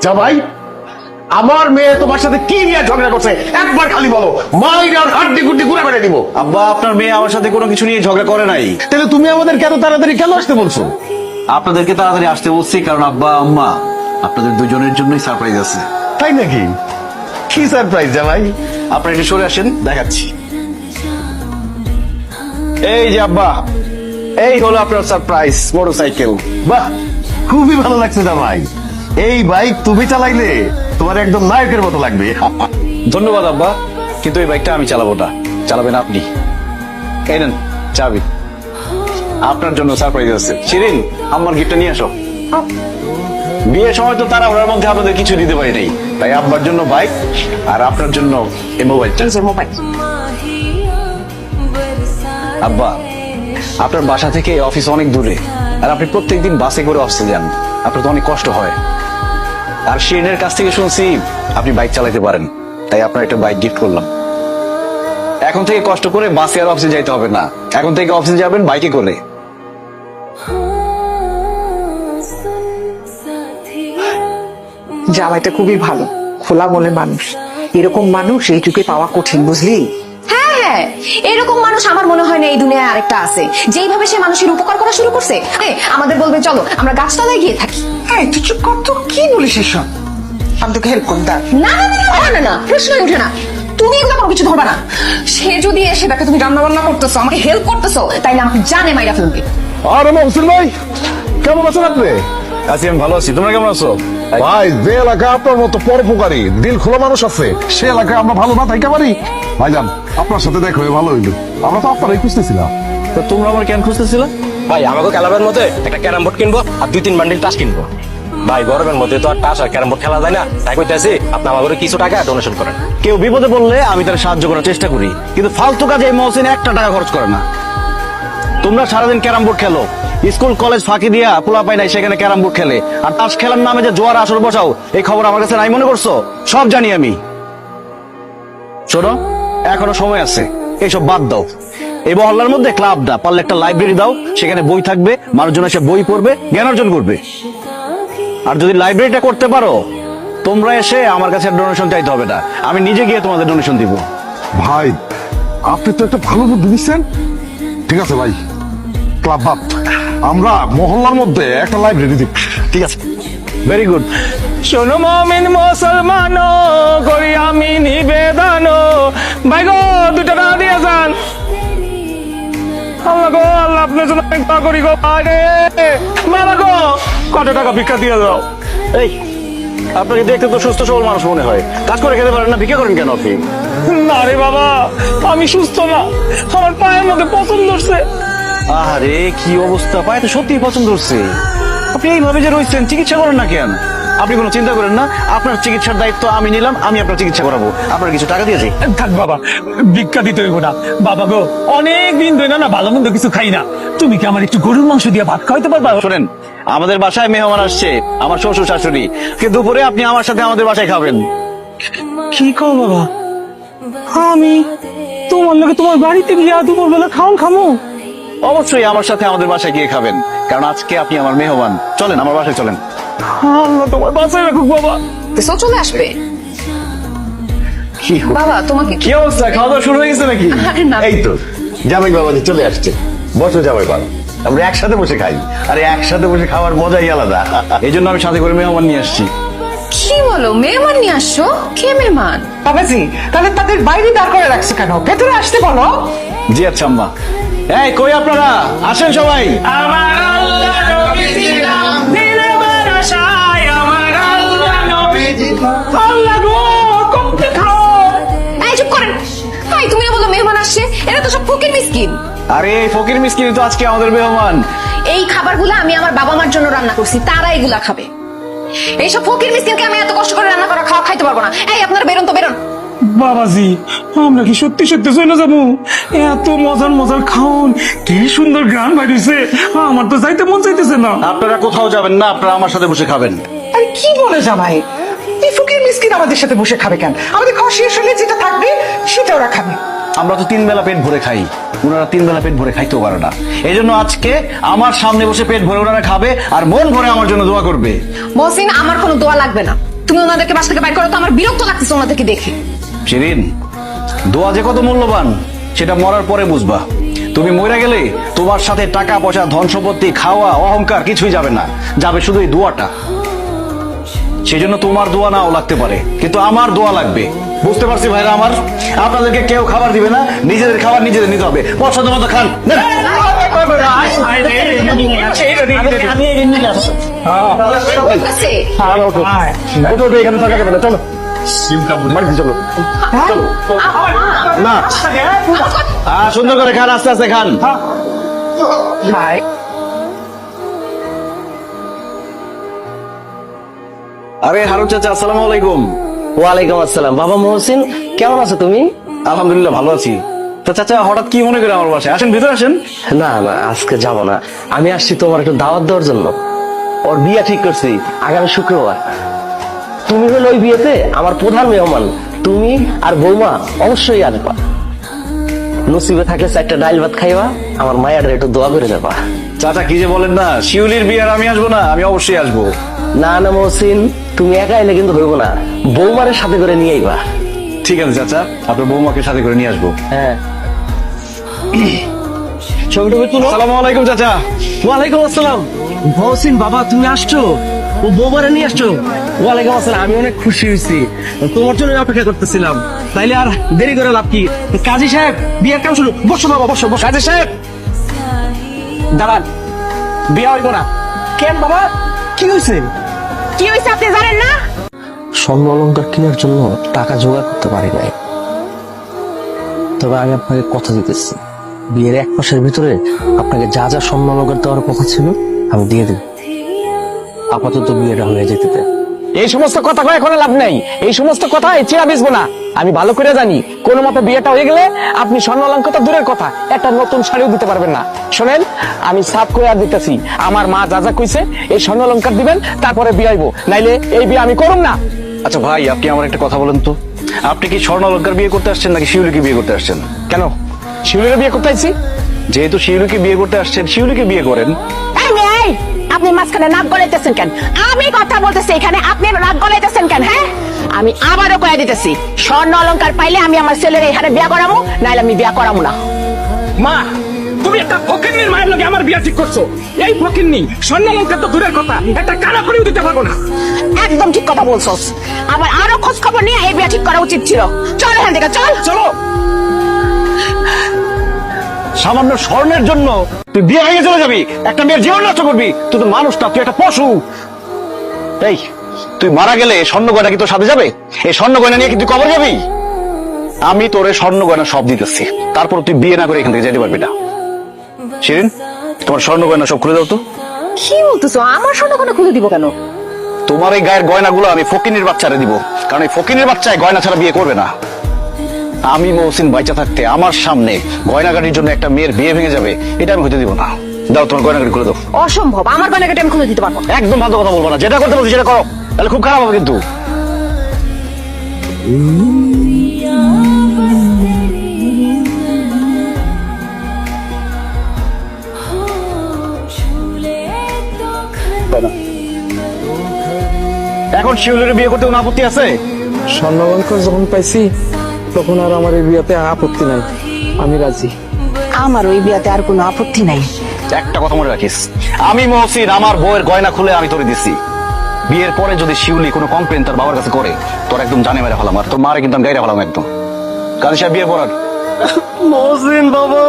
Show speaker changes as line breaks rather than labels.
জামাই, আমার মেয়ে তোমার সাথে কি নিয়ে ঝগড়া করছে একবার খালি বলো, মাইরার হাড্ডি গুড্ডি ঘুরে বেড়ে দিব।
আব্বা, আপনার মেয়ে আমার সাথে কোনো কিছু নিয়ে ঝগড়া করে নাই।
তাহলে তুমি আমাদেরকে এত তাড়াতাড়ি কেন আসতে বলছো?
আপনাদেরকে তাড়াতাড়ি আসতে বলছি কারণ আব্বা আম্মা আপনাদের দুজনের জন্যই সারপ্রাইজ আছে।
তাই নাকি? কি সারপ্রাইজ জামাই?
আপনারা একটু সরে আসেন, দেখাচ্ছি। এই যে আব্বা, এই হলো আপনার সারপ্রাইজ মোটরসাইকেল।
বাহ, খুবই ভালো লাগছে জামাই। এই বাইক তুমি চালাইলে তোমার একদম নায়কের মতো লাগবে।
ধন্যবাদ আব্বা, কিন্তু এই বাইকটা আমি চালাবো না, চালাবেন আপনি। এই নেন চাবি, আপনার জন্য সারপ্রাইজ আছে। শিরিন, আমার গিফটটা নিয়ে আসো। বিয়ের সময় তো তারা ওনার মধ্যে আপনাদের কিছু দিতে পারি নাই, তাই আব্বার জন্য বাইক আর আপনার জন্য এই মোবাইলটা। আব্বা, আপনার বাসা থেকে অফিস অনেক দূরে, আর আপনি প্রত্যেকদিন বাসে করে অফিসে যান, আপনার তো অনেক কষ্ট হয়। আর শিরিনের কাছ থেকে শুনছি আপনি বাইক চালাতে পারেন, তাই আপনার একটা বাইক গিফট করলাম। এখন থেকে কষ্ট করে বাসে আর অফিসে যাইতে হবে না, এখন থেকে অফিসে যাবেন বাইকে করে।
জামাইটা খুবই ভালো, খোলা মনের মানুষ। এরকম মানুষ এই যুগে পাওয়া কঠিন, বুঝলি?
হ্যাঁ হ্যাঁ, এরকম মানুষ আমার মনে হয় না এই দুনিয়ায় আরেকটা আছে। যেইভাবে সে মানুষের উপকার করা শুরু করছে, আমাদের বলবে চলো আমরা গাছতলায় গিয়ে থাকি।
হ্যাঁ, তুই চুপ কর তো, কি বলিস এসব? আমি তোকে হেল্প করতে।
না না না না না না, প্রশ্নই ওঠে না। তুমি এগুলো কোনো কিছু ধরবা না। সে যদি এসে দেখে তুমি রান্না বান্না করতেছো, আমাকে হেল্প করতেছো, তাইলে আমাকে জানে মাইরা ফেলবে।
আরে মহসিন ভাই, কেমন আছেন আপনি?
আছি, আমি ভালো আছি। তোমরা কেমন আছো?
ভাই, যে এলাকায় আপনার মতো পরোপকারী দিল খোলা মানুষ আছে, সে এলাকায় আমরা ভালো না থাকতে পারি? ভাইজান, আপনার সাথে দেখা হয়ে ভালো হইলো। আমরা তো আপনারাই খুঁজতেছিলাম।
তো তোমরা আমার কেন খুঁজতেছিল?
ভাই, আমাকে ক্লাবের মধ্যে একটা ক্যারাম বোর্ড কিনবো আর 2-3 বান্ডিল টাস কিনবো। ভাই, গরমের মধ্যে তো আর টাস আর ক্যারাম বোর্ড খেলা যায় না, তাই কইতেছি আপনি আমাকে কিছু টাকা ডোনেশন করেন।
কেউ বিপদে পড়লে আমি তার সাহায্য করার চেষ্টা করি, কিন্তু ফালতু কাজে এই মহসিন একটা টাকা খরচ করে না। তোমরা সারাদিন ক্যারাম বোর্ড খেলো, স্কুল কলেজ ফাঁকি দিয়া পোলা পাই নাই সেখানে ক্যারাম বোর্ড খেলে, আর তাস খেলার নামে যে জোয়ার আসর বসাও, এই খবর আমার কাছে নাই মনে করছো? সব জানি আমি। শোনো, এখনো সময় আছে, এইসব বাদ দাও। এই মহল্লার মধ্যে ক্লাব দা, পারলে একটা লাইব্রেরি দাও, সেখানে বই থাকবে, মানুষজন এসে বই পড়বে, জ্ঞান অর্জন করবে। আর যদি লাইব্রেরিটা করতে পারো, তোমরা এসে আমার কাছে ডোনেশন চাইতে হবে না, আমি নিজে গিয়ে তোমাদের ডোনেশন দিব।
ভাই, আপনি তো একটা ভালো বুদ্ধি দিচ্ছেন। ঠিক আছে ভাই, ক্লাব বাদ, আমরা মহল্লার মধ্যে একটা লাইব্রেরি দিব।
ঠিক আছে, ভেরি গুড।
শোনো মুমিন মুসলমান, করি আমি নিবেদন, ভাই গো 2 টাকা দিয়ে যান। আল্লাহ গো, আল্লাহ আপনার জন্য দোয়া করি গো। আরে বাবা গো, কত টাকা ভিক্ষা দিয়ে দাও।
এই, আপনাকে দেখতে তো সুস্থ সবল মানুষ মনে হয়, কাজ করে খেতে পারেন না, ভিক্ষা করেন কেন আপনি?
না রে বাবা, আমি সুস্থ না, আমার পায়ের মধ্যে পছন্দ হচ্ছে।
আরে কি অবস্থা, পায়ে তো সত্যি পছন্দ হচ্ছে। আপনি এইভাবে যে রয়েছেন, চিকিৎসা করেন না কেন? আপনি কোনো চিন্তা করেন না, আপনার চিকিৎসার দায়িত্ব আমি নিলাম, আমি আপনার চিকিৎসা করাবো। আপনার কিছু টাকা দিয়েছি।
থাক বাবা, ভিক্ষা দিতে হইব না। বাবা গো, অনেক দিন ধরে না ভালো মন্দ কিছু খাই না, তুমি কি আমার একটু গরুর মাংস দিয়ে ভাত খাওয়াইতে পারবা?
শোনেন, আমাদের বাসায় মেহমান আসছে, আমার শ্বশুর শাশুড়ি, দুপুরে আপনি আমার সাথে আমাদের বাসায় খাবেন।
কি কও বাবা, আমি তোমার লগে তোমার বাড়িতে গিয়া দুপুর বেলা খামো?
অবশ্যই আমার সাথে আমাদের বাসায় গিয়ে খাবেন, কারণ আজকে আপনি আমার মেহমান। চলেন আমার বাসায় চলেন।
আল্লাহ তোমার বাসায় রাখুক বাবা।
তো চলে আসবে।
কি
বাবা, তোমাকে
কি অবস্থা, খাওয়া দাওয়া শুরু হয়ে গেছে নাকি?
আরে না,
এই তো জামাই বাবাজি চলে আসছে। বসো জামাই বাবা, আমরা একসাথে বসে খাই। আরে একসাথে বসে খাওয়ার মজাই আলাদা।
এই জন্য আমি সাথে করে মেহমান নিয়ে আসছি।
কি বলো, মেহমান নিয়ে আসছো? কে মেহমান?
বাবাজি, তাহলে তাদের বাইরে দাঁড় করে রাখছে কেন? ভেতরে আসতে বলো।
জি আচ্ছা আম্মা। এই কই আপনারা, আসেন সবাই।
আমার আল্লাহ নবীজি নাম দিলে বারাসায়, আমার আল্লাহ নবীজি আল্লাহ গো, কমতে খাও।
এই চুপ করেন। এই তুমি বলো মেহমান আসছে, এরা তো সব ফকির মিসকিন।
আরে এই ফকির মিসকিন তো আজকে আমাদের মেহমান।
এই খাবারগুলো আমি আমার বাবা মার জন্য রান্না করছি, তারা এগুলা খাবে। এইসব ফকির মিসকিনকে আমি এত কষ্ট করে রান্না করা খাওয়া খাইতে পারবো না। এই আপনারা বেরোন তো, বেরোন।
বাবাজি, আমরা কি সত্যি সত্যি চলে যাবো? এত মজার মজার খাওন, কি সুন্দর গান বাইরেছে, আমার তো যাইতে মন চাইতেছে না।
আপনারা কোথাও যাবেন না, আপনারা আমার সাথে বসে খাবেন।
আরে কি বলে জামাই, এই ফকির মিসকিন আমাদের সাথে বসে খাবে কেন? আমাদের খাওয়া শেষ হলে যেটা থাকবে সেটা ওরা খাবে।
আমরা তো 3 বেলা পেট ভরে খাই, ওনারা 3 বেলা পেট ভরে খাইতেও পারে না। এই জন্য আজকে আমার সামনে বসে পেট ভরে ওনারা খাবে আর মন ভরে আমার জন্য দোয়া করবে।
মহসিন, আমার কোনো দোয়া লাগবে না। তুমি ওনাদেরকে বাসা থেকে বাইর করো তো, আমার বিরক্ত লাগতেছে ওনাদেরকে দেখে।
শিরিন, দোয়া যে কত মূল্যবান সেটা মরার পরে বুঝবা। তুমি মরে গেলে তোমার সাথে টাকা পয়সা ধন সম্পত্তি খাওয়া অহংকার কিছুই যাবে না, যাবে শুধু এই দোয়াটা। সেই জন্য তোমার দোয়া নাও লাগতে পারে, কিন্তু আমার দোয়া লাগবে। বুঝতে পারছি ভাইরা আমার, আপনাদেরকে কেউ খাবার দিবে না, নিজেদের খাবার নিজেদের নিতে হবে। পছন্দ মতো খান। নেন।
আছে।
ওঠো, ওঠো, এখানে থাকা যাবে না, চলো বাড়িতে চলো। না, সুন্দর করে খান, আস্তে আস্তে খান।
ভাই
আরে হারুন চাচা, আসসালামু আলাইকুম।
ওয়ালাইকুম আসসালাম। বাবা মহসিন, কেমন আছো তুমি?
আলহামদুলিল্লাহ ভালো আছি। তো চাচা হঠাৎ কি মনে করে আমার বাসায়? আসেন, ভিতরে আসেন।
না না, আজকে যাব না। আমি আসছি তোমার একটু দাওয়াত দেওয়ার জন্য। ওর বিয়ে ঠিক করছি আগামী শুক্রবার। তুমি হলো ওই বিয়েতে আমার প্রধান মেহমান। তুমি আর বৌমা অবশ্যই আসবা। নসিবে থাকলে 4টা ডাইল ভাত খাইবা, আমার মায়ের একটু দোয়া করে যাবা।
চাচা কি যে বলেন না, শিউলির বিয়ে আর আমি আসবো না? আমি অবশ্যই আসবো।
না না মহসিন, তুমি একা এলে কিন্তু হইব না, বৌমারের সাথে করে নিয়ে আইবা।
ঠিক আছে চাচা, আপনার বৌমাকে সাথে করে নিয়ে আসবো।
হ্যাঁ, ছবি টবি তুলো।
আসসালামু আলাইকুম চাচা।
ওয়ালাইকুম আসসালাম। মহসিন বাবা, তুমি আসছো? ও বৌমারে নিয়ে আসছো? ওয়ালাইকুম আসসালাম। আমি অনেক খুশি হয়েছি, তোমার জন্য অপেক্ষা করতেছিলাম। তাইলে আর দেরি করে লাভ কি? কাজী সাহেব, বিয়ের কাম শুরু। বসো বাবা, বসো বসো।
কাজী সাহেব দাঁড়ান, বিয়া হইব না
কেন বাবা, কি হয়েছে?
কি হয়েছে আপনি জানেন না?
স্বর্ণ অলংকার কেনার জন্য টাকা জোগাড় করতে পারি নাই, তবে আমি আপনাকে কথা দিতেছি, বিয়ের 1 মাসের ভিতরে আপনাকে যা যা স্বর্ণ অলংকার দেওয়ার কথা ছিল আমি দিয়ে দেব। আপাতত বিয়েটা হয়ে যেতে দেন।
এই সমস্ত কথা কয়ে এখন লাভ নাই। এই সমস্ত কথা চেরা বেচবো না। আমি ভালো করে জানি কোনো মতো বিয়েটা হয়ে গেলে আপনি স্বর্ণ অলংকার তো দূরের কথা, একটা নতুন শাড়িও দিতে পারবেন না। শোনেন, আমি সাফ করে আর দিতেছি, আমার মা যা যা কইছে এই স্বর্ণ অলংকার দিবেন, তারপরে বিয়ে হইব, নাইলে এই বিয়ে আমি করুম না।
আচ্ছা ভাই, আপনি আমার একটা কথা বলেন তো, আপনি কি স্বর্ণ অলংকার বিয়ে করতে আসছেন নাকি শিউলিকে বিয়ে করতে আসছেন?
কেন, শিউলির বিয়ে করতে আইছি?
যেহেতু শিউলিকে বিয়ে করতে আসছেন, শিউলিকে বিয়ে করেন।
এই, আপনি মাঝখানে নাক গলাইতেছেন কেন? আমি কথা বলতেছি এখানে, আপনি নাক গলাইতেছেন কেন? হ্যাঁ, আমি আবারও কয়ে দিতেছি, স্বর্ণ অলংকার পাইলে আমি আমার ছেলের এখানে বিয়া করামু, নাইলে আমি বিয়া করামু না।
মা, তুমি একটা ফকিন্নির মায়ের লগে আমার বিয়ে ঠিক করছো। এই ফকিন্নি স্বর্ণ অলংকার তো দূরের কথা, একটা কানা করেও দিতে পারবো না।
একদম ঠিক কথা বলছস। আবার আরো খোঁজ খবর নিয়ে এই বিয়া ঠিক করা উচিত ছিল। চল এখান থেকে, চল।
চলো।
সামান্য স্বর্ণের জন্য তুই বিয়ে ভেঙে চলে যাবি, একটা মেয়ের জীবন নষ্ট করবি? তুই তো মানুষ না, তুই একটা পশু। এই, তুই মারা গেলে স্বর্ণ গয়না কি তোর সাথে যাবে? এই স্বর্ণ গয়না নিয়ে কি তুই কবর যাবি? আমি তোরে স্বর্ণ গয়না সব দিতেছি, তারপর তুই বিয়ে না করে এখান থেকে যেতে পারবি না। শিরিন, তোমার স্বর্ণ গয়না সব খুলে দাও তো।
কি বলতেছো? আমার স্বর্ণ কোনো খুলে দিব কেন?
তোমার এই গায়ের গয়নাগুলো আমি ফকিনের বাচ্চারে দিব, কারণ এই ফকিনের বাচ্চায় গয়না ছাড়া বিয়ে করবে না। আমি মহসিন বাইচা থাকতে আমার সামনে গয়নাগাড়ির জন্য একটা মেয়ের বিয়ে ভেঙে যাবে, এটা আমি হতে দিব না। দাও, তোমার গয়নাগাড়ি খুলে দাও।
অসম্ভব, আমার গয়নাগাটি আমি খুলে দিতে পারবো না।
একদম ভালো কথা বলবো না, যেটা করতে বলছি সেটা করো, তাহলে খুব খারাপ হবে কিন্তু। এখন শিউলির বিয়ে করতে কোনো আপত্তি আছে?
স্বর্ণ অলংকার যখন পাইছি তখন আর আমার এই বিয়েতে আপত্তি নাই, আমি রাজি।
আমার ওই বিয়াতে আর কোনো আপত্তি নাই।
একটা কথা মনে রাখিস, আমি মহসিন আমার বউয়ের গয়না খুলে আমি তোরে দিছি। বিয়ের পরে যদি শিউলি কোনো কমপ্লেন তার বাবার কাছে করে, তোর একদম জানে মেরে ফেলাম, আর তোর মারে কিন্তু আমি গাইরে ফেলাম একদম। কাজী সাহেব, বিয়ে পড়ার।
মহসিন বাবা,